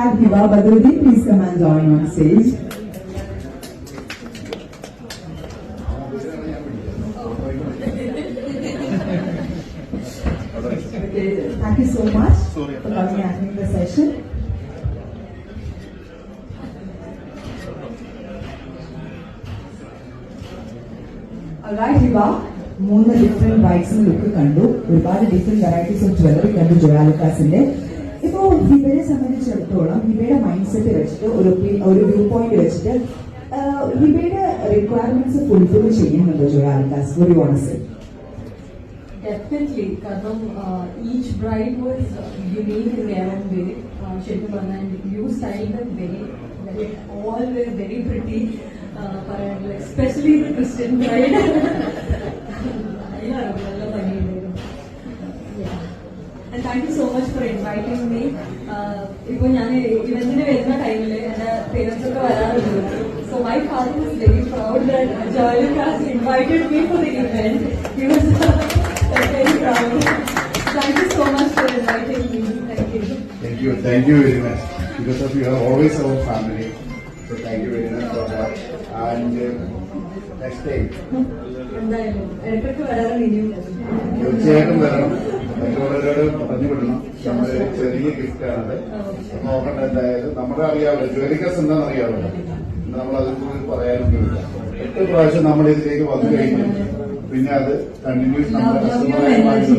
have Hiba Badruddin. Please come and join on stage. Okay, thank you so much for coming and attending the session. Alright, Hiba. 3 different rights look കണ്ടു, ഒരുപാട് different varieties of jewellery കണ്ടു ജോയാലുക്കാസിന്റെ. ഇപ്പോ ഹിബയെ സംബന്ധിച്ചിടത്തോളം ഹിബയുടെ mind set വെച്ചിട്ട് ഒരു view point വെച്ചിട്ട് ഹിബയുടെ requirements fulfil ചെയ്യുന്നുണ്ടോ ജോയാലുക്കാസ്? ഒരു ഓണസ് Definitely, കാരണം each bride was unique in their own way. ശരിക്കും പറഞ്ഞാൽ you styled them very, all were very pretty. പറയാനുള്ള especially the Christian bride. നല്ല ഭംഗിയുണ്ടായിരുന്നു. And thank you so much for inviting me. ഇപ്പൊ ഞാൻ ഇവന്റിന് വരുന്ന ടൈമില് എന്റെ പേരൻസ് ഒക്കെ വരാറുണ്ട്. So my father was very proud that Joyalukas invited me for the event. He was very proud. Thank you so much for inviting me. Thank you. Thank you very much. Because of you are always our family. So thank you very much for that. And next time. എന്തായാലും ഇടയ്ക്കൊക്കെ വരാറുണ്ട് ഇനിയും. തീർച്ചയായിട്ടും വരണം. മറ്റുള്ളവരോട് പറഞ്ഞു വിടണം. നമ്മുടെ ചെറിയ ഗിഫ്റ്റാണത്. നോക്കട്ടെ എന്തായാലും. നമ്മുടെ അറിയാമല്ലോ ജോലിക്കാസ് എന്താണെന്ന് അറിയാമല്ലോ. നമ്മൾ അതിൽ പറയാനൊന്നുമില്ല. 8 പ്രാവശ്യം നമ്മൾ ഇതിലേക്ക് വന്നു കഴിഞ്ഞു. പിന്നെ അത് കണ്ടിന്യൂസ് നമ്മുടെ കസ്റ്റമറായി മാറ്റി.